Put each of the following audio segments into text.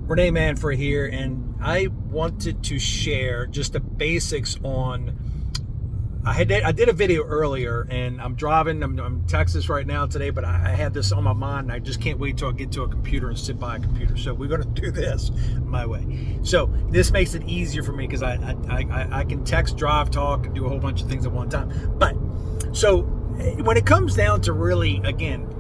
Renee Manfred here, and I wanted to share just the basics on. I did a video earlier, and I'm driving. I'm in Texas right now today, but I had this on my mind, and I just can't wait till I get to a computer and sit by a computer. So we're going to do this my way. So this makes it easier for me because I can text, drive, talk, and do a whole bunch of things at one time. But so when it comes down to really, again,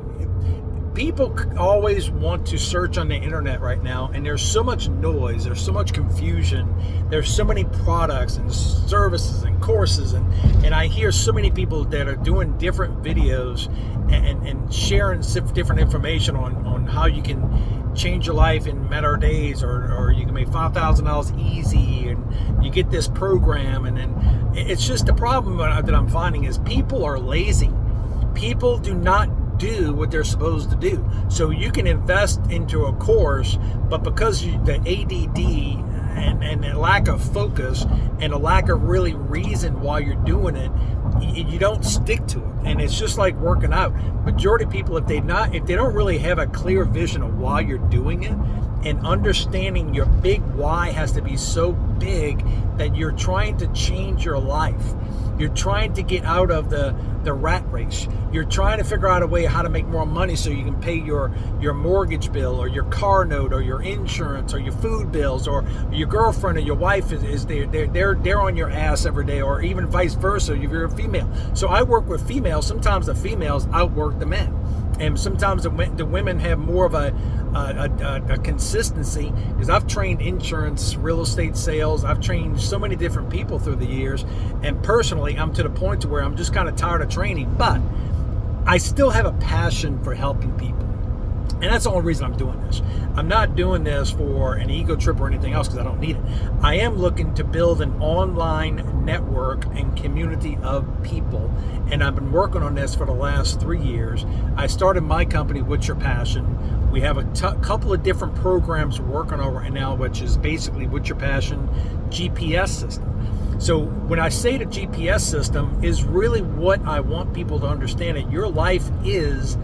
people always want to search on the internet right now, and there's so much noise, there's so much confusion, there's so many products and services and courses, and I hear so many people that are doing different videos and sharing different information on how you can change your life in a matter of days, or you can make $5,000 easy, and you get this program, and then it's just the problem that I'm finding is people are lazy. People do not do what they're supposed to do. So you can invest into a course, but because the ADD and the lack of focus and a lack of really reason why you're doing it, you don't stick to it. And it's just like working out. Majority of people, if they don't really have a clear vision of why you're doing it, and understanding your big why has to be so big that you're trying to change your life. You're trying to get out of the rat race. You're trying to figure out a way how to make more money so you can pay your mortgage bill, or your car note, or your insurance, or your food bills, or your girlfriend or your wife is they're on your ass every day, or even vice versa if you're a female. So I work with females. Sometimes the females outwork the men, and sometimes the women have more of a consistency, because I've trained insurance, real estate sales. I've trained so many different people through the years, and personally I'm to the point to where I'm just kind of tired of training, but I still have a passion for helping people. And that's the only reason I'm doing this. I'm not doing this for an ego trip or anything else, because I don't need it. I am looking to build an online network and community of people. And I've been working on this for the last 3 years. I started my company, What's Your Passion? We have a couple of different programs we're working on right now, which is basically What's Your Passion GPS system. So when I say the GPS system is really what I want people to understand, that your life is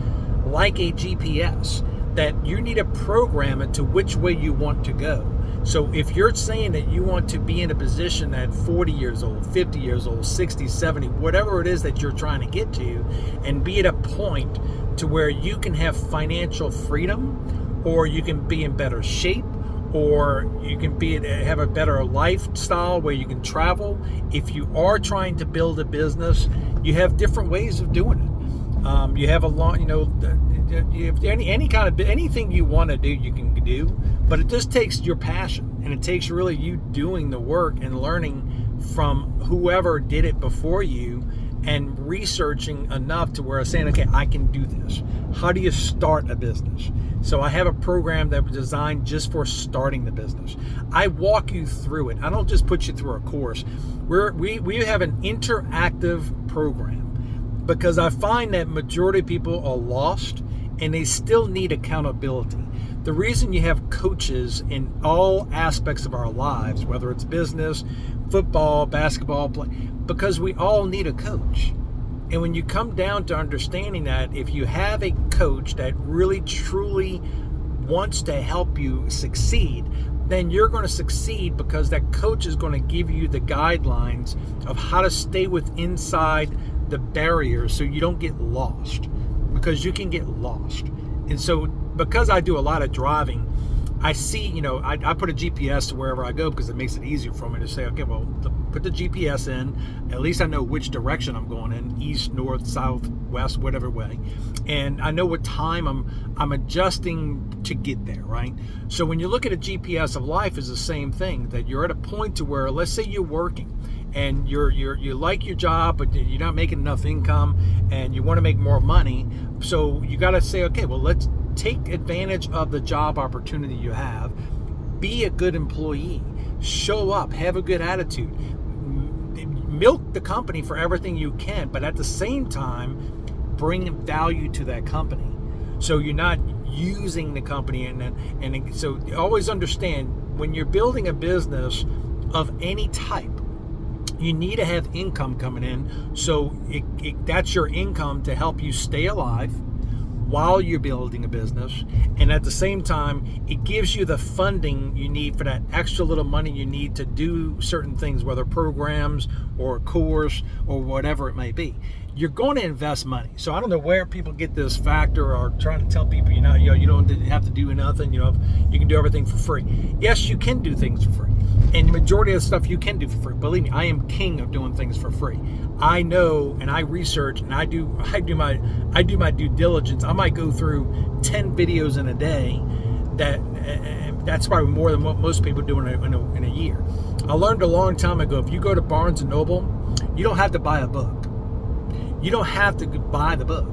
like a GPS, that you need to program it to which way you want to go. So if you're saying that you want to be in a position at 40 years old, 50 years old, 60, 70, whatever it is that you're trying to get to, and be at a point to where you can have financial freedom, or you can be in better shape, or you can have a better lifestyle where you can travel. If you are trying to build a business, you have different ways of doing it. You have a long, you have any kind of anything you want to do, you can do, but it just takes your passion, and it takes really you doing the work and learning from whoever did it before you, and researching enough to where I'm saying, okay, I can do this. How do you start a business? So I have a program that was designed just for starting the business. I walk you through it. I don't just put you through a course. We have an interactive program, because I find that majority of people are lost and they still need accountability. The reason you have coaches in all aspects of our lives, whether it's business, football, basketball, because we all need a coach. And when you come down to understanding that, if you have a coach that really truly wants to help you succeed, then you're going to succeed, because that coach is going to give you the guidelines of how to stay inside the barriers so you don't get lost, because you can get lost. And so because I do a lot of driving, I see, I put a GPS to wherever I go, because it makes it easier for me to say, okay, well, put the GPS in. At least I know which direction I'm going in, east, north, south, west, whatever way. And I know what time I'm adjusting to get there, right? So when you look at a GPS of life, is the same thing, that you're at a point to where, let's say you're working, and you like your job, but you're not making enough income, and you want to make more money. So you got to say, okay, well, let's take advantage of the job opportunity you have. Be a good employee. Show up. Have a good attitude. Milk the company for everything you can, but at the same time, bring value to that company. So you're not using the company, and so always understand, when you're building a business of any type, you need to have income coming in. So that's your income to help you stay alive while you're building a business, and at the same time it gives you the funding you need for that extra little money you need to do certain things, whether programs or a course or whatever it may be. You're going to invest money. So I don't know where people get this factor or trying to tell people, you don't have to do nothing, you can do everything for free. Yes, you can do things for free, and the majority of the stuff you can do for free. Believe me, I am king of doing things for free. I know, and I research, and I do my due diligence. I might go through 10 videos in a day. That's probably more than what most people do in a year. I learned a long time ago, if you go to Barnes & Noble, you don't have to buy a book. You don't have to buy the book.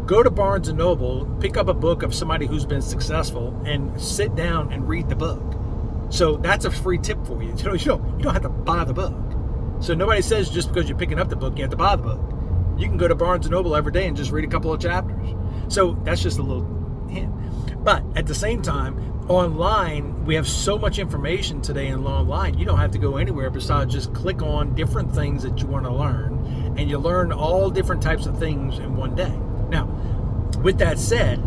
Go to Barnes & Noble, pick up a book of somebody who's been successful, and sit down and read the book. So that's a free tip for you. You don't have to buy the book. So nobody says just because you're picking up the book, you have to buy the book. You can go to Barnes & Noble every day and just read a couple of chapters. So that's just a little hint. But at the same time, online, we have so much information today and online, you don't have to go anywhere besides just click on different things that you want to learn, and you learn all different types of things in one day. Now, with that said,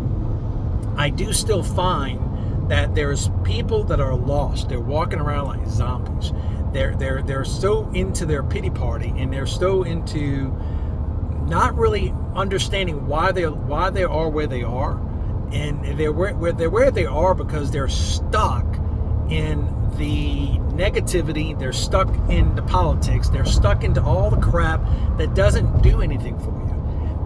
I do still find that there's people that are lost. They're walking around like zombies. They're so into their pity party, and they're so into not really understanding why they are where they are. And they're where they are because they're stuck in the negativity, they're stuck in the politics, they're stuck into all the crap that doesn't do anything for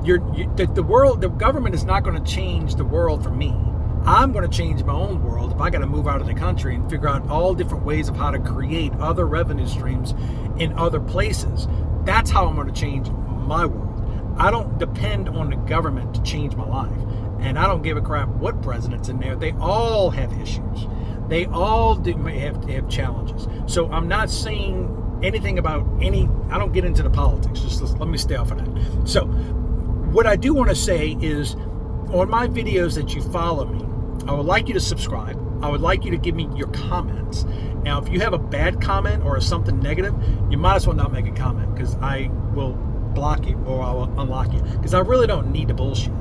you. The government is not going to change the world for me. I'm going to change my own world if I got to move out of the country and figure out all different ways of how to create other revenue streams in other places. That's how I'm going to change my world. I don't depend on the government to change my life. And I don't give a crap what president's in there. They all have issues. They all have challenges. So I'm not saying anything about I don't get into the politics. Just let me stay off of that. So what I do want to say is, on my videos that you follow me, I would like you to subscribe. I would like you to give me your comments. Now, if you have a bad comment or something negative, you might as well not make a comment, because I will block you or I will unlock you, because I really don't need the bullshit.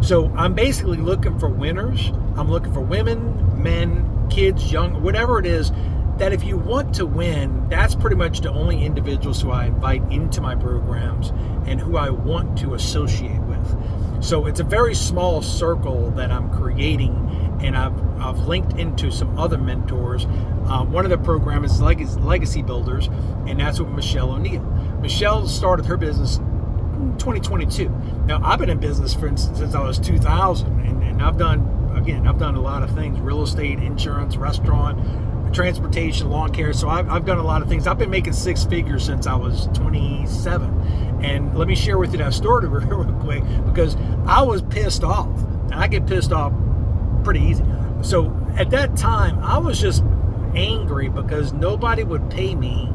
So I'm basically looking for winners. I'm looking for women, men, kids, young, whatever it is, that if you want to win, that's pretty much the only individuals who I invite into my programs and who I want to associate with. So it's a very small circle that I'm creating, and I've linked into some other mentors. One of the programs is Legacy Builders, and that's with Michelle O'Neill. Michelle started her business 2022. Now, I've been in business since I was 2000, and I've done a lot of things: real estate, insurance, restaurant, transportation, lawn care. So I've done a lot of things. I've been making six figures since I was 27. And let me share with you that story real quick, because I was pissed off, and I get pissed off pretty easy. So at that time, I was just angry because nobody would pay me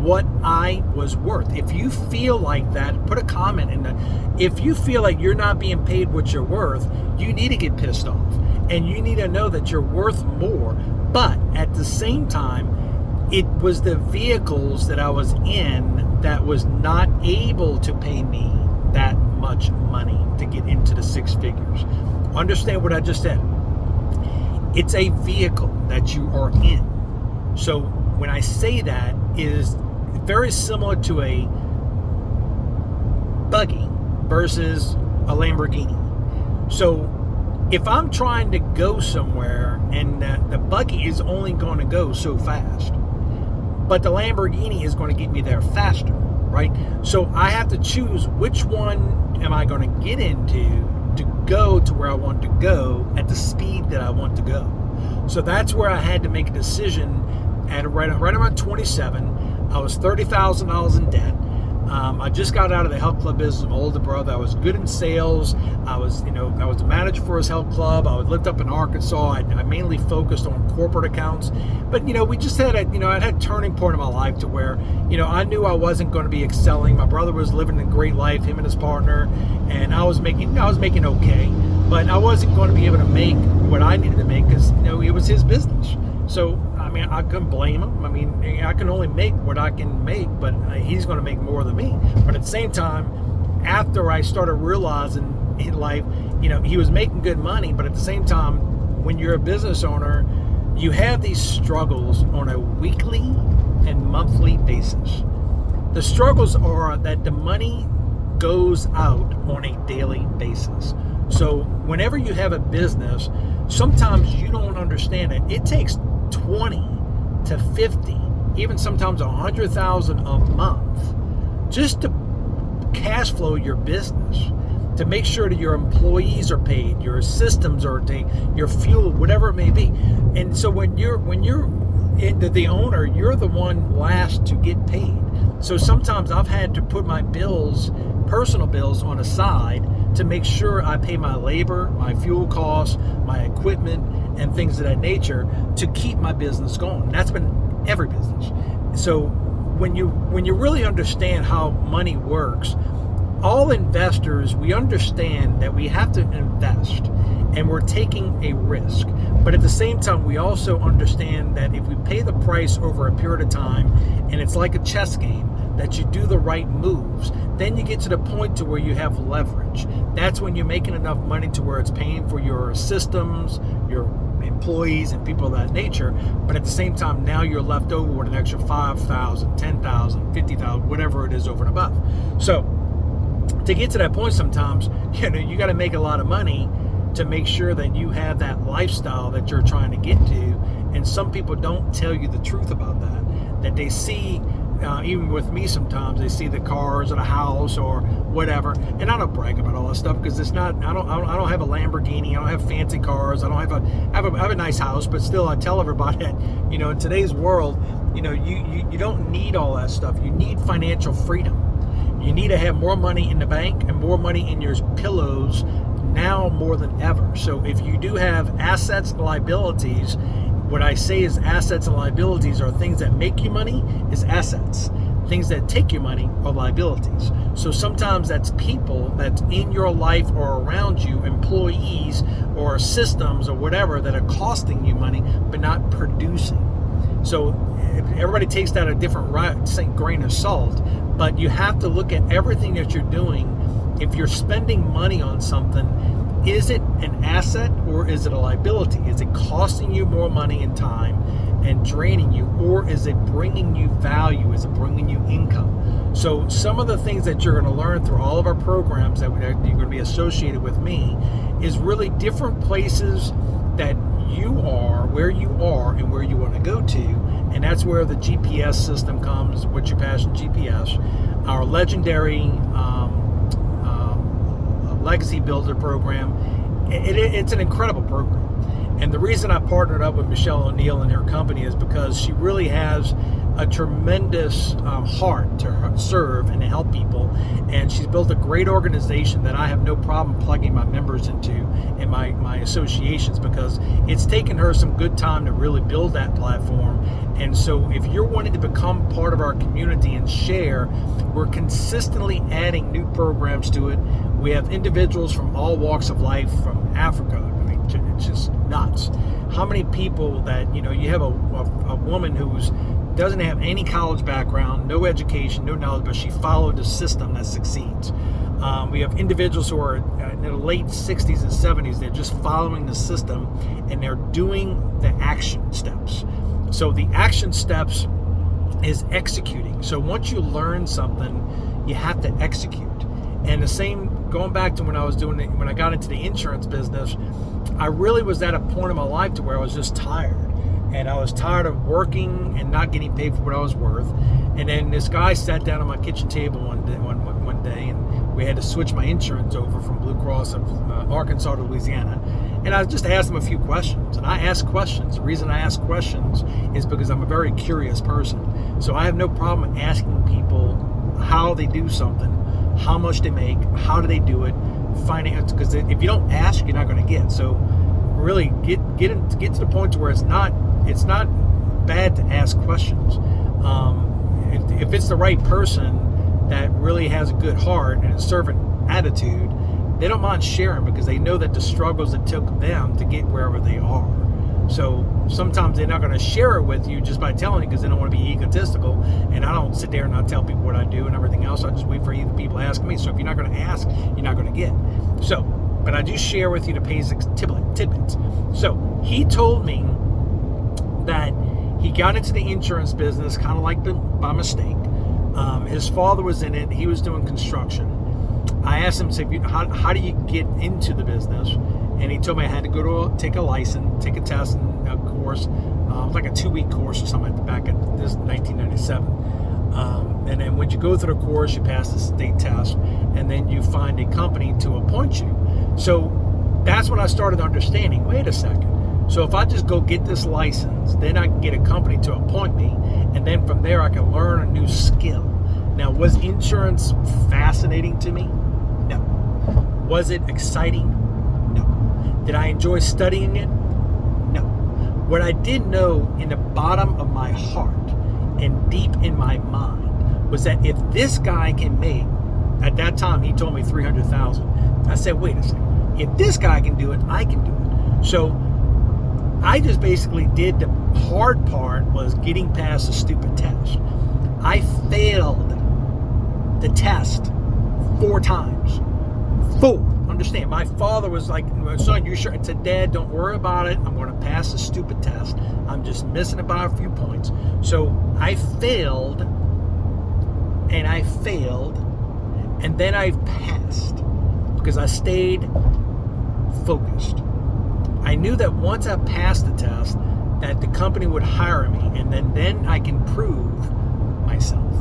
what I was worth. If you feel like that, put a comment in that. If you feel like you're not being paid what you're worth, you need to get pissed off, and you need to know that you're worth more. But at the same time, it was the vehicles that I was in that was not able to pay me that much money to get into the six figures. Understand what I just said. It's a vehicle that you are in. So when I say that, is very similar to a buggy versus a Lamborghini. So if I'm trying to go somewhere, and the buggy is only going to go so fast, but the Lamborghini is going to get me there faster, right? So I have to choose which one am I going to get into to go to where I want to go at the speed that I want to go. So that's where I had to make a decision at right around 27. I was $30,000 in debt. I just got out of the health club business with my older brother. I was good in sales. I was a manager for his health club. I lived up in Arkansas. I mainly focused on corporate accounts. But, we just had I had a turning point in my life to where, I knew I wasn't going to be excelling. My brother was living a great life, him and his partner, and I was making okay. But I wasn't going to be able to make what I needed to make because, it was his business. So, I couldn't blame him. I can only make what I can make, but he's going to make more than me. But at the same time, after I started realizing in life, he was making good money, but at the same time, when you're a business owner, you have these struggles on a weekly and monthly basis. The struggles are that the money goes out on a daily basis. So whenever you have a business, sometimes you don't understand it. It takes 20 to 50, even sometimes 100,000 a month just to cash flow your business, to make sure that your employees are paid, your systems are paid, your fuel, whatever it may be. And so when you're the owner, you're the one last to get paid. So sometimes I've had to put my bills, personal bills, on a side to make sure I pay my labor, my fuel costs, my equipment, and things of that nature to keep my business going. That's been every business. So when you really understand how money works, all investors, we understand that we have to invest and we're taking a risk. But at the same time, we also understand that if we pay the price over a period of time, and it's like a chess game, that you do the right moves, then you get to the point to where you have leverage. That's when you're making enough money to where it's paying for your systems, your employees, and people of that nature. But at the same time, now you're left over with an extra 5,000, 10,000, 50,000, whatever it is over and above. So to get to that point, sometimes you got to make a lot of money to make sure that you have that lifestyle that you're trying to get to. And some people don't tell you the truth about that they see. Even with me, sometimes they see the cars or the house or whatever, and I don't brag about all that stuff because it's not. I don't have a Lamborghini. I don't have fancy cars. I don't have a nice house, but still, I tell everybody that in today's world, you don't need all that stuff. You need financial freedom. You need to have more money in the bank and more money in your pillows now more than ever. So if you do have assets and liabilities, what I say is assets and liabilities are things that make you money is assets. Things that take you money are liabilities. So sometimes that's people that's in your life or around you, employees or systems or whatever that are costing you money but not producing. So everybody takes that a different grain of salt, but you have to look at everything that you're doing. If you're spending money on something, is it an asset or is it a liability? Is it costing you more money and time and draining you, or is it bringing you value? Is it bringing you income? So some of the things that you're going to learn through all of our programs that you're going to be associated with me is really different places that you are, where you are, and where you want to go to. And that's where the GPS system comes, What's Your Passion GPS, our legendary Legacy Builder program. It's an incredible program. And the reason I partnered up with Michelle O'Neill and her company is because she really has a tremendous heart to serve and to help people. And she's built a great organization that I have no problem plugging my members into in my associations, because it's taken her some good time to really build that platform. And so if you're wanting to become part of our community and share, we're consistently adding new programs to it. We have individuals from all walks of life, from Africa. I mean, it's just nuts. How many people that, you have a woman who's doesn't have any college background, no education, no knowledge, but she followed the system that succeeds. We have individuals who are in their late 60s and 70s. They're just following the system and they're doing the action steps. So the action steps is executing. So once you learn something, you have to execute. And the same, going back to when I got into the insurance business, I really was at a point in my life to where I was just tired. And I was tired of working and not getting paid for what I was worth. And then this guy sat down at my kitchen table one day, and we had to switch my insurance over from Blue Cross of Arkansas to Louisiana. And I just asked him a few questions. And I ask questions. The reason I ask questions is because I'm a very curious person. So I have no problem asking people how they do something, how much they make, how do they do it, finance. Because if you don't ask, you're not going to get. So really get to the point to where it's not bad to ask questions. If it's the right person that really has a good heart and a servant attitude, they don't mind sharing because they know that the struggles it took them to get wherever they are. So sometimes they're not going to share it with you just by telling you because they don't want to be egotistical. And I don't sit there and not tell people what I do and everything else. I just wait for either people to ask me. So if you're not going to ask, you're not going to get. So, but I do share with you the basic tidbits. So he told me that he got into the insurance business kind of like by mistake. His father was in it. He was doing construction. I asked him, how do you get into the business? And he told me I had to go to take a license, take a test and a course. It was like a 2-week course or something back in 1997. And then when you go through the course, you pass the state test, and then you find a company to appoint you. So that's when I started understanding, wait a second. So if I just go get this license, then I can get a company to appoint me, and then from there I can learn a new skill. Now, was insurance fascinating to me? No. Was it exciting? No. Did I enjoy studying it? No. What I did know in the bottom of my heart and deep in my mind was that if this guy can make, at that time he told me $300,000. I said, wait a second. If this guy can do it, I can do it. So I just basically did the hard part was getting past the stupid test. I failed the test 4 times. 4. Understand, my father was like, son, you sure? I said, Dad, don't worry about it. I'm going to pass the stupid test. I'm just missing it by a few points. So I failed, and I failed, and then I passed because I stayed focused. I knew that once I passed the test, that the company would hire me, and then I can prove myself.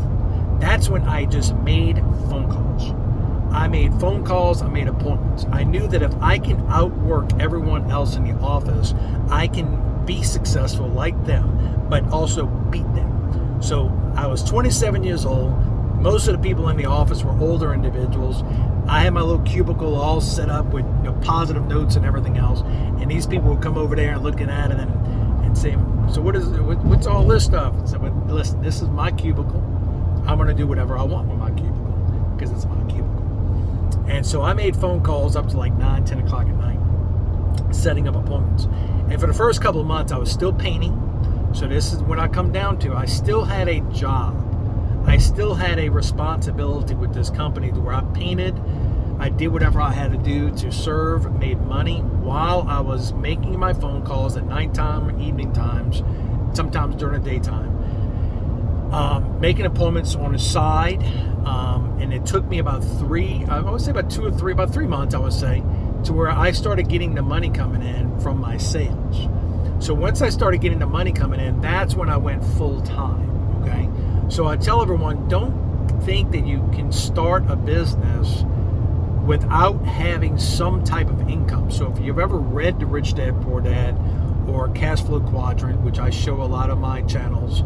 That's when I just made phone calls. I made phone calls, I made appointments. I knew that if I can outwork everyone else in the office, I can be successful like them, but also beat them. So I was 27 years old. Most of the people in the office were older individuals. I had my little cubicle all set up with positive notes and everything else. And these people would come over there and looking at it and say, so what's all this stuff? And so, listen, this is my cubicle. I'm going to do whatever I want with my cubicle because it's my cubicle. And so I made phone calls up to like 9, 10 o'clock at night, setting up appointments. And for the first couple of months, I was still painting. So this is when I come down to, I still had a job. I still had a responsibility with this company to where I painted. I did whatever I had to do to serve, made money while I was making my phone calls at nighttime, evening times, sometimes during the daytime. Making appointments on the side. And it took me about 3 months, I would say, to where I started getting the money coming in from my sales. So once I started getting the money coming in, that's when I went full time, okay? So I tell everyone, don't think that you can start a business without having some type of income. So if you've ever read The Rich Dad, Poor Dad or Cash Flow Quadrant, which I show a lot of my channels,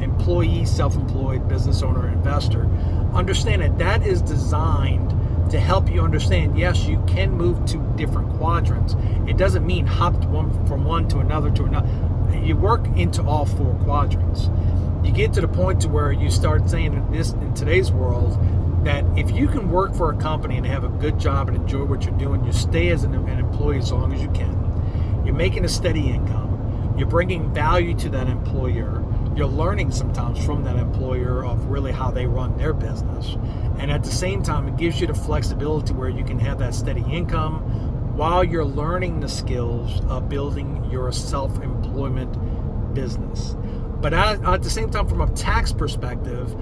employee, self-employed, business owner, investor, understand that is designed to help you understand, yes, you can move to different quadrants. It doesn't mean hop from one to another. You work into all 4 quadrants. You get to the point to where you start saying in today's world that if you can work for a company and have a good job and enjoy what you're doing, you stay as an employee as long as you can. You're making a steady income. You're bringing value to that employer. You're learning sometimes from that employer of really how they run their business. And at the same time, it gives you the flexibility where you can have that steady income while you're learning the skills of building your self-employment business. But at the same time, from a tax perspective,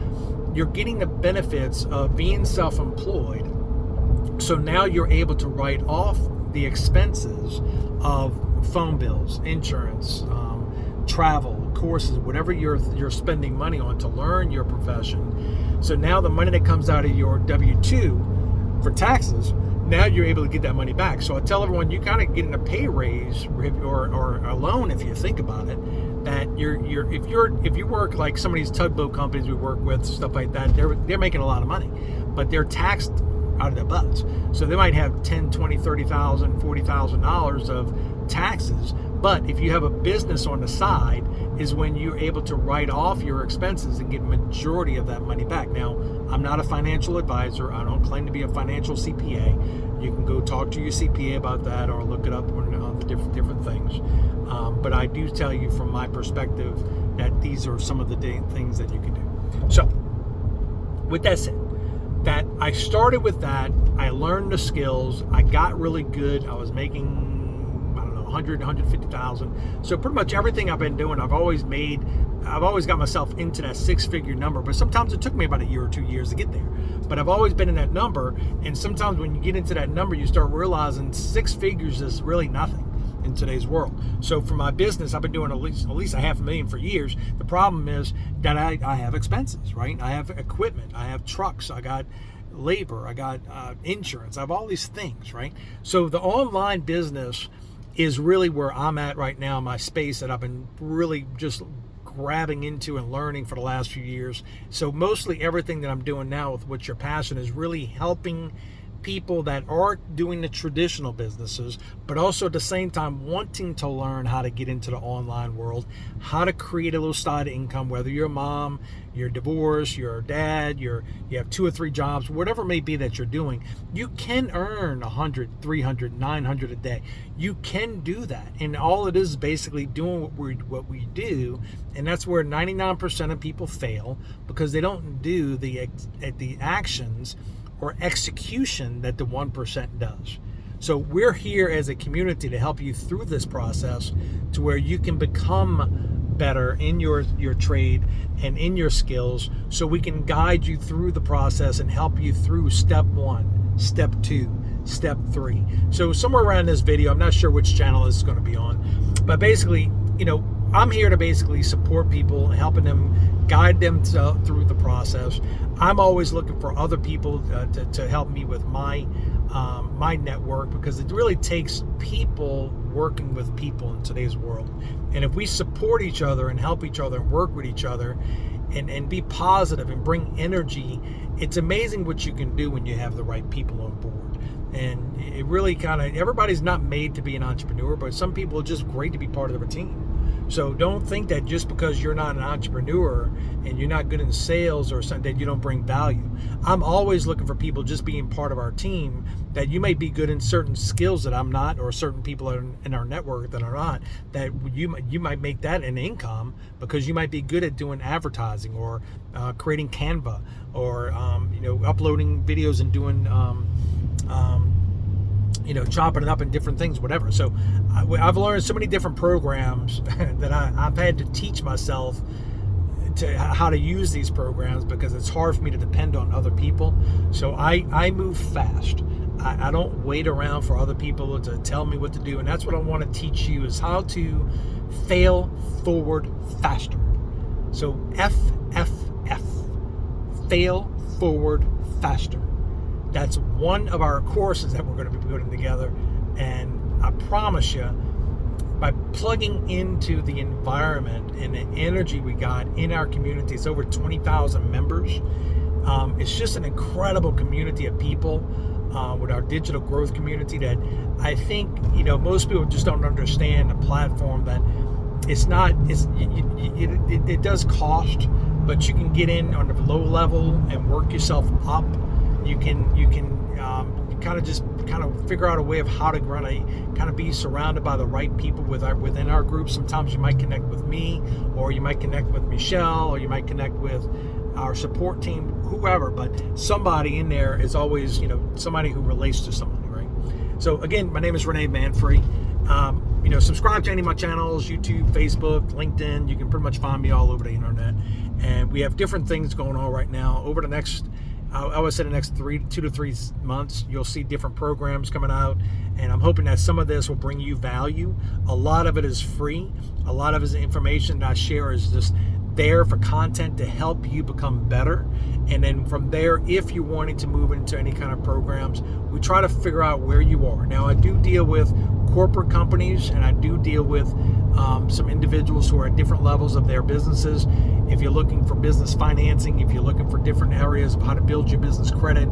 you're getting the benefits of being self-employed. So now you're able to write off the expenses of phone bills, insurance, travel, courses, whatever you're spending money on to learn your profession. So now the money that comes out of your W-2 for taxes, now you're able to get that money back. So I tell everyone, you kind of getting a pay raise or a loan, if you think about it, that if you work like some of these tugboat companies we work with, stuff like that, they're making a lot of money, but they're taxed out of their butts. So they might have $10,000, $20,000, $30,000, $40,000 of taxes. But if you have a business on the side, is when you're able to write off your expenses and get majority of that money back. Now, I'm not a financial advisor. I don't claim to be a financial CPA. You can go talk to your CPA about that or look it up on the different things. but I do tell you from my perspective that these are some of the things that you can do. So with that said, that I started with that, I learned the skills, I got really good, I was making 150,000. So pretty much everything I've been doing, I've always got myself into that 6-figure number, but sometimes it took me about a year or 2 years to get there. But I've always been in that number, and sometimes when you get into that number, you start realizing 6 figures is really nothing in today's world. So for my business, I've been doing at least $500,000 for years. The problem is that I have expenses, right? I have equipment, I have trucks, I got labor, I got insurance, I have all these things, right? So the online business is really where I'm at right now, my space that I've been really just grabbing into and learning for the last few years. So mostly everything that I'm doing now with What's Your Passion is really helping people that are doing the traditional businesses, but also at the same time wanting to learn how to get into the online world, how to create a little side income, whether you're a mom, you're divorced, you're a dad, you have 2 or 3 jobs, whatever it may be that you're doing, you can earn 100, 300, 900 a day. You can do that. And all it is basically doing what we do. And that's where 99% of people fail, because they don't do the actions or execution that the 1% does. So we're here as a community to help you through this process to where you can become better in your trade and in your skills, so we can guide you through the process and help you through step 1, step 2, step 3. So somewhere around this video, I'm not sure which channel this is going to be on, but basically, I'm here to basically support people, helping them, guide them through the process. I'm always looking for other people to help me with my network, because it really takes people working with people in today's world. And if we support each other and help each other and work with each other and be positive and bring energy, it's amazing what you can do when you have the right people on board. And it really everybody's not made to be an entrepreneur, but some people are just great to be part of a team. So don't think that just because you're not an entrepreneur and you're not good in sales or something that you don't bring value. I'm always looking for people just being part of our team, that you may be good in certain skills that I'm not, or certain people in our network that are not, that you might make that an income, because you might be good at doing advertising or creating Canva, or uploading videos and doing chopping it up in different things, whatever. So I've learned so many different programs that I've had to teach myself to how to use these programs, because it's hard for me to depend on other people. So I move fast. I don't wait around for other people to tell me what to do. And that's what I want to teach you, is how to fail forward faster. So FFF, fail forward faster. That's one of our courses that we're going to be putting together. And I promise you, by plugging into the environment and the energy we got in our community, it's over 20,000 members. It's just an incredible community of people with our digital growth community that I think, most people just don't understand the platform, that it does cost, but you can get in on the low level and work yourself up. You can kind of figure out a way of how to kind of be surrounded by the right people within our group. Sometimes you might connect with me, or you might connect with Michelle, or you might connect with our support team, whoever, but somebody in there is always, somebody who relates to somebody, right? So again, my name is Renee Manfrey. Subscribe to any of my channels, YouTube, Facebook, LinkedIn. You can pretty much find me all over the internet. And we have different things going on right now. Over the next, I would say the next 2 to 3 months, you'll see different programs coming out. And I'm hoping that some of this will bring you value. A lot of it is free. A lot of it is information that I share is just there for content to help you become better. And then from there, if you're wanting to move into any kind of programs, we try to figure out where you are. Now, I do deal with corporate companies, and I do deal with some individuals who are at different levels of their businesses. If you're looking for business financing, if you're looking for different areas of how to build your business credit,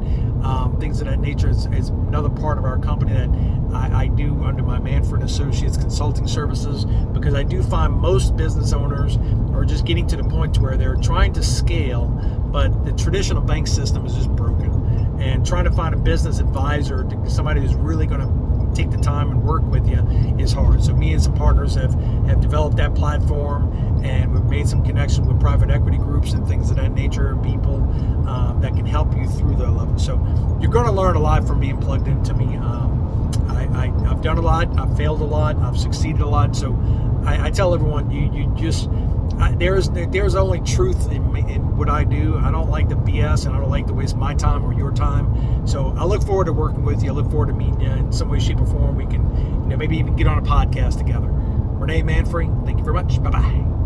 things of that nature is another part of our company that I do under my Manfred Associates Consulting Services, because I do find most business owners are just getting to the point where they're trying to scale, but the traditional bank system is just broken. And trying to find a business advisor, somebody who's really going to take the time and work with you is hard. So me and some partners have developed that platform, and we've made some connections with private equity groups and things of that nature, and people that can help you through the level. So you're going to learn a lot from being plugged into me. I've done a lot, I've failed a lot, I've succeeded a lot. So I tell everyone, there's only truth in what I do. I don't like the BS, and I don't like to waste my time or your time. So I look forward to working with you. I look forward to meeting you in some way, shape, or form. We can, maybe even get on a podcast together. Renee Manfrey, thank you very much. Bye-bye.